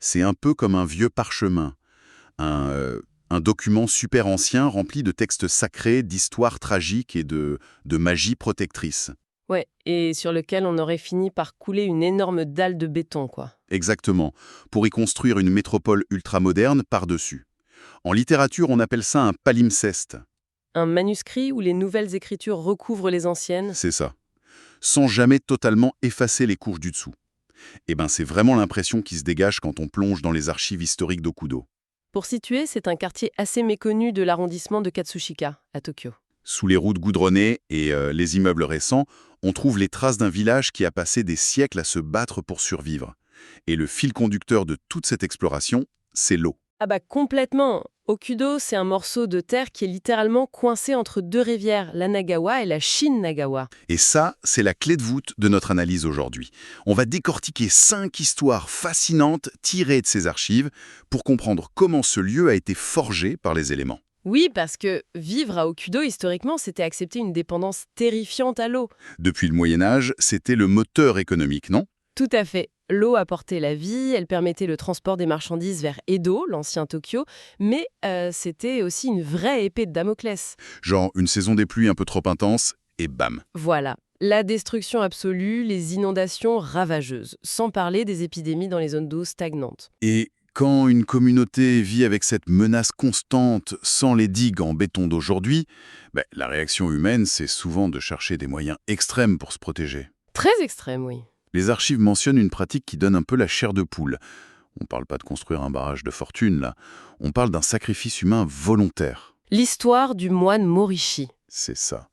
C'est un peu comme un vieux parchemin, un document super ancien rempli de textes sacrés, d'histoires tragiques et de magie protectrice. Ouais, et sur lequel on aurait fini par couler une énorme dalle de béton, quoi. Exactement, pour y construire une métropole ultramoderne par-dessus. En littérature, on appelle ça un palimpseste. Un manuscrit où les nouvelles écritures recouvrent les anciennes. C'est ça. Sans jamais totalement effacer les couches du dessous. Eh ben, c'est vraiment l'impression qui se dégage quand on plonge dans les archives historiques d'Okudo. Pour situer, c'est un quartier assez méconnu de l'arrondissement de Katsushika, à Tokyo. Sous les routes goudronnées et les immeubles récents, on trouve les traces d'un village qui a passé des siècles à se battre pour survivre. Et le fil conducteur de toute cette exploration, c'est l'eau. Ah bah complètement. Okudo, c'est un morceau de terre qui est littéralement coincé entre deux rivières, la Nagawa et la Shin-Nagawa. Et ça, c'est la clé de voûte de notre analyse aujourd'hui. On va décortiquer 5 histoires fascinantes tirées de ces archives pour comprendre comment ce lieu a été forgé par les éléments. Oui, parce que vivre à Okudo, historiquement, c'était accepter une dépendance terrifiante à l'eau. Depuis le Moyen-Âge, c'était le moteur économique, non? Tout à fait. L'eau apportait la vie, elle permettait le transport des marchandises vers Edo, l'ancien Tokyo, mais c'était aussi une vraie épée de Damoclès. Genre une saison des pluies un peu trop intense, et bam. Voilà. La destruction absolue, les inondations ravageuses, sans parler des épidémies dans les zones d'eau stagnantes. Et quand une communauté vit avec cette menace constante sans les digues en béton d'aujourd'hui, la réaction humaine, c'est souvent de chercher des moyens extrêmes pour se protéger. Très extrême, oui. Les archives mentionnent une pratique qui donne un peu la chair de poule. On parle pas de construire un barrage de fortune, là. On parle d'un sacrifice humain volontaire. L'histoire du moine Morishi. C'est ça.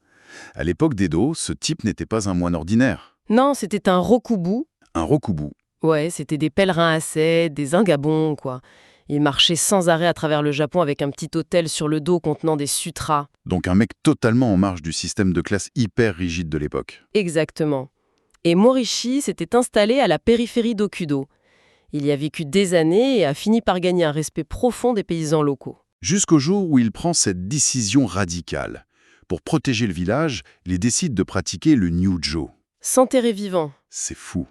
À l'époque d'Edo, ce type n'était pas un moine ordinaire. Non, c'était un rokubu. Un rokubu. Ouais, c'était des pèlerins ascètes, des ingabons, quoi. Ils marchaient sans arrêt à travers le Japon avec un petit autel sur le dos contenant des sutras. Donc un mec totalement en marge du système de classe hyper rigide de l'époque. Exactement. Et Morishi s'était installé à la périphérie d'Okudo. Il y a vécu des années et a fini par gagner un respect profond des paysans locaux. Jusqu'au jour où il prend cette décision radicale. Pour protéger le village, il décide de pratiquer le Nyujo. S'enterrer vivant. C'est fou.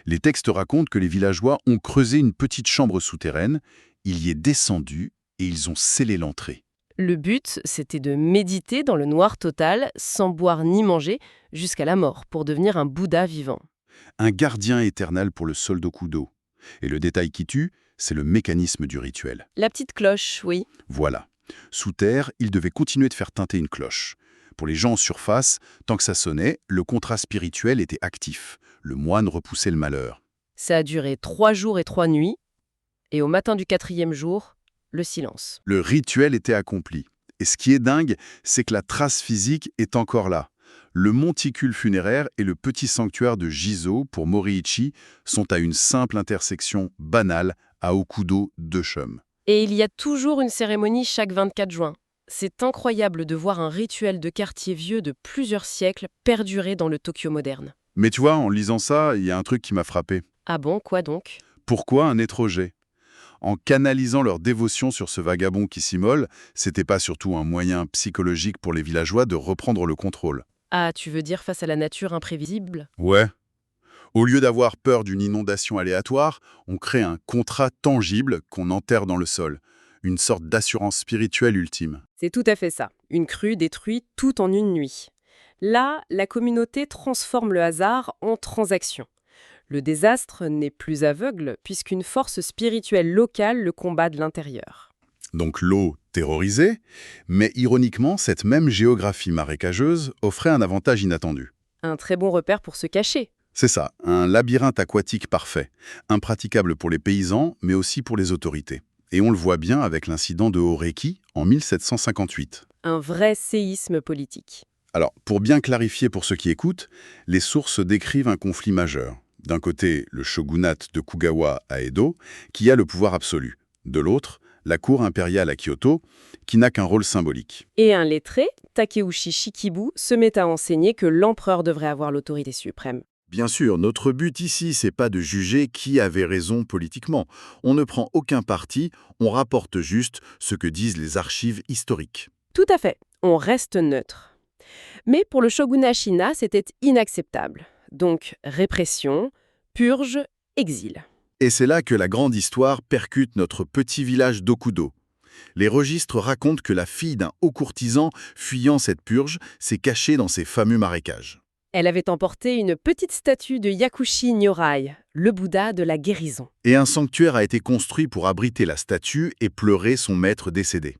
Les textes racontent que les villageois ont creusé une petite chambre souterraine, il y est descendu et ils ont scellé l'entrée. Le but, c'était de méditer dans le noir total, sans boire ni manger, jusqu'à la mort, pour devenir un Bouddha vivant. Un gardien éternel pour le sol d'Okudo. Et le détail qui tue, c'est le mécanisme du rituel. La petite cloche, oui. Voilà. Sous terre, il devait continuer de faire tinter une cloche. Pour les gens en surface, tant que ça sonnait, le contrat spirituel était actif. Le moine repoussait le malheur. Ça a duré 3 jours et 3 nuits, et au matin du 4e jour, le silence. Le rituel était accompli. Et ce qui est dingue, c'est que la trace physique est encore là. Le monticule funéraire et le petit sanctuaire de Jizo pour Moriichi sont à une simple intersection banale à Okudo de Chum. Et il y a toujours une cérémonie chaque 24 juin. C'est incroyable de voir un rituel de quartier vieux de plusieurs siècles perdurer dans le Tokyo moderne. Mais tu vois, en lisant ça, il y a un truc qui m'a frappé. Ah bon, quoi donc? Pourquoi un étranger? En canalisant leur dévotion sur ce vagabond qui s'immole, c'était pas surtout un moyen psychologique pour les villageois de reprendre le contrôle. Ah, tu veux dire face à la nature imprévisible? Ouais. Au lieu d'avoir peur d'une inondation aléatoire, on crée un contrat tangible qu'on enterre dans le sol. Une sorte d'assurance spirituelle ultime. C'est tout à fait ça. Une crue détruit tout en une nuit. Là, la communauté transforme le hasard en transaction. Le désastre n'est plus aveugle puisqu'une force spirituelle locale le combat de l'intérieur. Donc l'eau terrorisée, mais ironiquement, cette même géographie marécageuse offrait un avantage inattendu. Un très bon repère pour se cacher. C'est ça, un labyrinthe aquatique parfait, impraticable pour les paysans, mais aussi pour les autorités. Et on le voit bien avec l'incident de Horeki en 1758. Un vrai séisme politique. Alors, pour bien clarifier pour ceux qui écoutent, les sources décrivent un conflit majeur. D'un côté, le shogunat de Kugawa à Edo, qui a le pouvoir absolu. De l'autre, la cour impériale à Kyoto, qui n'a qu'un rôle symbolique. Et un lettré, Takeuchi Shikibu, se met à enseigner que l'empereur devrait avoir l'autorité suprême. Bien sûr, notre but ici, c'est pas de juger qui avait raison politiquement. On ne prend aucun parti, on rapporte juste ce que disent les archives historiques. Tout à fait, on reste neutre. Mais pour le shogunat Shina, c'était inacceptable. Donc répression, purge, exil. Et c'est là que la grande histoire percute notre petit village d'Okudo. Les registres racontent que la fille d'un haut courtisan, fuyant cette purge, s'est cachée dans ces fameux marécages. Elle avait emporté une petite statue de Yakushi Nyorai, le Bouddha de la guérison. Et un sanctuaire a été construit pour abriter la statue et pleurer son maître décédé.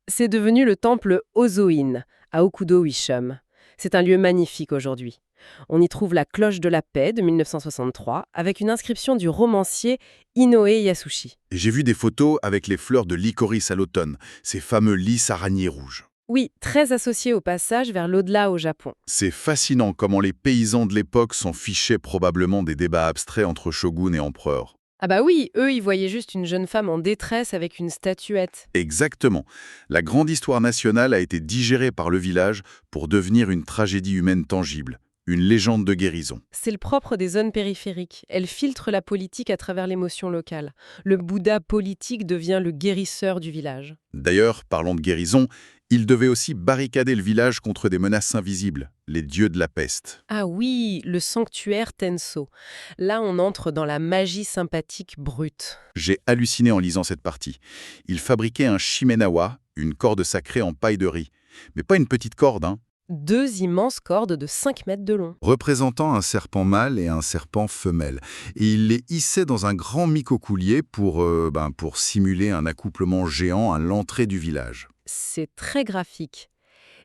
C'est devenu le temple Ozoin, à Okudo-Uishum. C'est un lieu magnifique aujourd'hui. On y trouve la cloche de la paix de 1963, avec une inscription du romancier Inoue Yasushi. Et j'ai vu des photos avec les fleurs de licorice à l'automne, ces fameux lys araignées rouges. Oui, très associé au passage vers l'au-delà au Japon. C'est fascinant comment les paysans de l'époque s'en fichaient probablement des débats abstraits entre shogun et empereur. Ah bah oui, eux, ils voyaient juste une jeune femme en détresse avec une statuette. Exactement. La grande histoire nationale a été digérée par le village pour devenir une tragédie humaine tangible, une légende de guérison. C'est le propre des zones périphériques. Elles filtrent la politique à travers l'émotion locale. Le Bouddha politique devient le guérisseur du village. D'ailleurs, parlant de guérison, il devait aussi barricader le village contre des menaces invisibles, les dieux de la peste. Ah oui, le sanctuaire Tenso. Là, on entre dans la magie sympathique brute. J'ai halluciné en lisant cette partie. Il fabriquait un shimenawa, une corde sacrée en paille de riz. Mais pas une petite corde, hein. 2 immenses cordes de 5 mètres de long. Représentant un serpent mâle et un serpent femelle. Et il les hissait dans un grand micocoulier pour simuler un accouplement géant à l'entrée du village. C'est très graphique.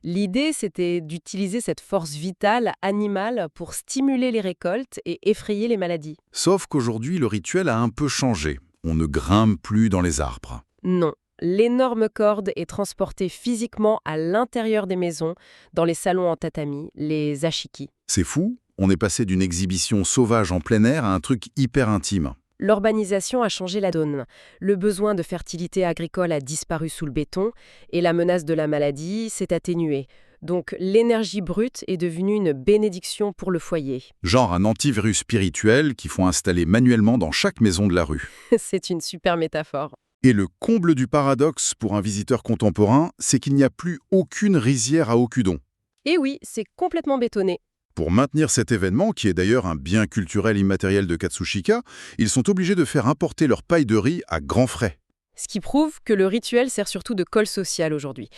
L'idée, c'était d'utiliser cette force vitale animale pour stimuler les récoltes et effrayer les maladies. Sauf qu'aujourd'hui, le rituel a un peu changé. On ne grimpe plus dans les arbres. Non. L'énorme corde est transportée physiquement à l'intérieur des maisons, dans les salons en tatami, les ashiki. C'est fou, on est passé d'une exhibition sauvage en plein air à un truc hyper intime. L'urbanisation a changé la donne. Le besoin de fertilité agricole a disparu sous le béton et la menace de la maladie s'est atténuée. Donc l'énergie brute est devenue une bénédiction pour le foyer. Genre un antivirus spirituel qu'il faut installer manuellement dans chaque maison de la rue. C'est une super métaphore. Et le comble du paradoxe pour un visiteur contemporain, c'est qu'il n'y a plus aucune rizière à Okudon. Et oui, c'est complètement bétonné. Pour maintenir cet événement, qui est d'ailleurs un bien culturel immatériel de Katsushika, ils sont obligés de faire importer leur paille de riz à grands frais. Ce qui prouve que le rituel sert surtout de colle social aujourd'hui.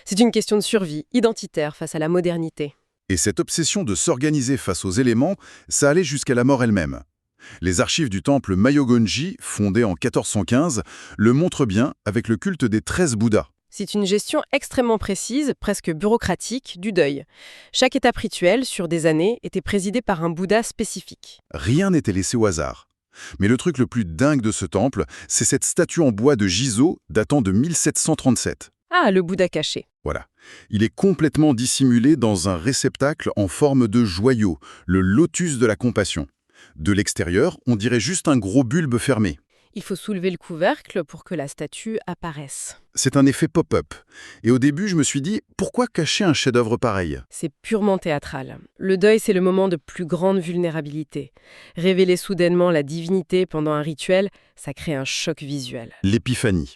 C'est une question de survie, identitaire face à la modernité. Et cette obsession de s'organiser face aux éléments, ça allait jusqu'à la mort elle-même. Les archives du temple Mayogonji, fondé en 1415, le montrent bien avec le culte des 13 Bouddhas. C'est une gestion extrêmement précise, presque bureaucratique, du deuil. Chaque étape rituelle, sur des années, était présidée par un Bouddha spécifique. Rien n'était laissé au hasard. Mais le truc le plus dingue de ce temple, c'est cette statue en bois de Jizo datant de 1737. Ah, le Bouddha caché. Voilà. Il est complètement dissimulé dans un réceptacle en forme de joyau, le lotus de la compassion. De l'extérieur, on dirait juste un gros bulbe fermé. Il faut soulever le couvercle pour que la statue apparaisse. C'est un effet pop-up. Et au début, je me suis dit, pourquoi cacher un chef-d'œuvre pareil ? C'est purement théâtral. Le deuil, c'est le moment de plus grande vulnérabilité. Révéler soudainement la divinité pendant un rituel, ça crée un choc visuel. L'épiphanie.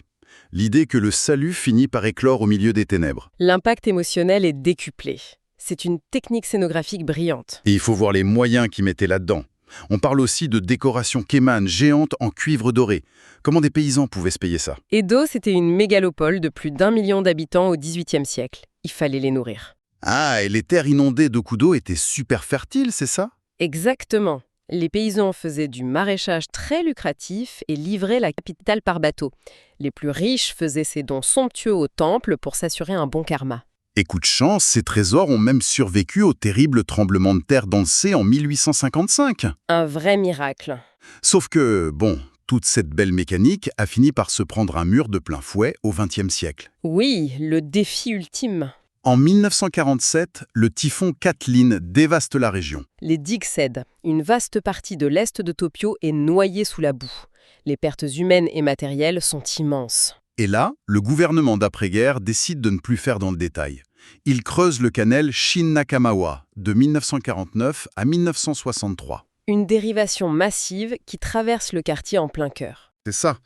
L'idée que le salut finit par éclore au milieu des ténèbres. L'impact émotionnel est décuplé. C'est une technique scénographique brillante. Et il faut voir les moyens qu'ils mettaient là-dedans. On parle aussi de décorations kémanes géantes en cuivre doré. Comment des paysans pouvaient se payer ça ? Edo, c'était une mégalopole de plus d'1 million d'habitants au XVIIIe siècle. Il fallait les nourrir. Ah, et les terres inondées d'Okudo étaient super fertiles, c'est ça ? Exactement. Les paysans faisaient du maraîchage très lucratif et livraient la capitale par bateau. Les plus riches faisaient ces dons somptueux au temple pour s'assurer un bon karma. Et coup de chance, ces trésors ont même survécu au terrible tremblement de terre d'Ansé en 1855. Un vrai miracle. Sauf que, bon, toute cette belle mécanique a fini par se prendre un mur de plein fouet au XXe siècle. Oui, le défi ultime. En 1947, le typhon Kathleen dévaste la région. Les digues cèdent. Une vaste partie de l'est de Tokyo est noyée sous la boue. Les pertes humaines et matérielles sont immenses. Et là, le gouvernement d'après-guerre décide de ne plus faire dans le détail. Il creuse le canal Shin-Nakamawa de 1949 à 1963. Une dérivation massive qui traverse le quartier en plein cœur. C'est ça.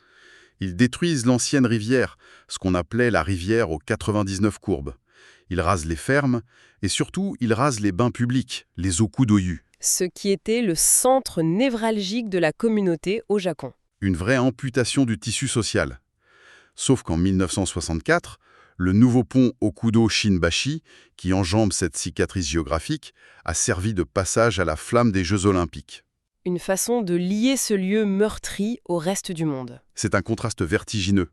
Ils détruisent l'ancienne rivière, ce qu'on appelait la rivière aux 99 courbes. Ils rasent les fermes et surtout, ils rasent les bains publics, les okudoyu. Ce qui était le centre névralgique de la communauté au Japon. une vraie amputation du tissu social. Sauf qu'en 1964, le nouveau pont Okudo-Shinbashi, qui enjambe cette cicatrice géographique, a servi de passage à la flamme des Jeux Olympiques. Une façon de lier ce lieu meurtri au reste du monde. C'est un contraste vertigineux.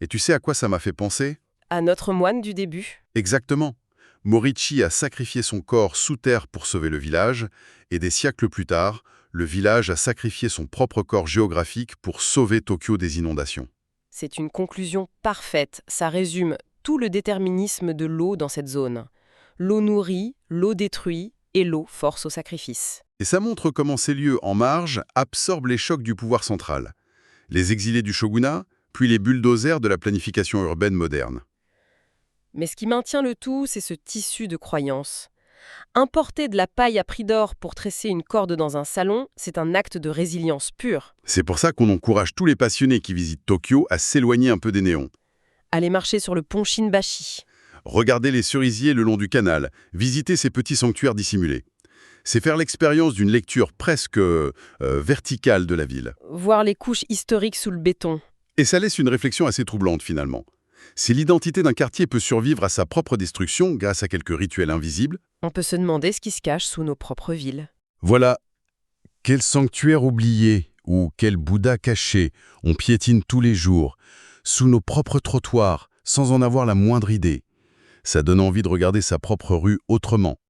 Et tu sais à quoi ça m'a fait penser? À notre moine du début. Exactement. Moriichi a sacrifié son corps sous terre pour sauver le village, et des siècles plus tard, le village a sacrifié son propre corps géographique pour sauver Tokyo des inondations. C'est une conclusion parfaite. Ça résume tout le déterminisme de l'eau dans cette zone. L'eau nourrit, l'eau détruit, et l'eau force au sacrifice. Et ça montre comment ces lieux en marge absorbent les chocs du pouvoir central. Les exilés du shogunat, puis les bulldozers de la planification urbaine moderne. Mais ce qui maintient le tout, c'est ce tissu de croyances. Importer de la paille à prix d'or pour tresser une corde dans un salon, c'est un acte de résilience pure. C'est pour ça qu'on encourage tous les passionnés qui visitent Tokyo à s'éloigner un peu des néons. Aller marcher sur le pont Shinbashi. Regarder les cerisiers le long du canal, visiter ces petits sanctuaires dissimulés. C'est faire l'expérience d'une lecture presque verticale de la ville. Voir les couches historiques sous le béton. Et ça laisse une réflexion assez troublante finalement. Si l'identité d'un quartier peut survivre à sa propre destruction grâce à quelques rituels invisibles, On peut se demander ce qui se cache sous nos propres villes. voilà, quel sanctuaire oublié ou quel Bouddha caché on piétine tous les jours, sous nos propres trottoirs, sans en avoir la moindre idée. Ça donne envie de regarder sa propre rue autrement.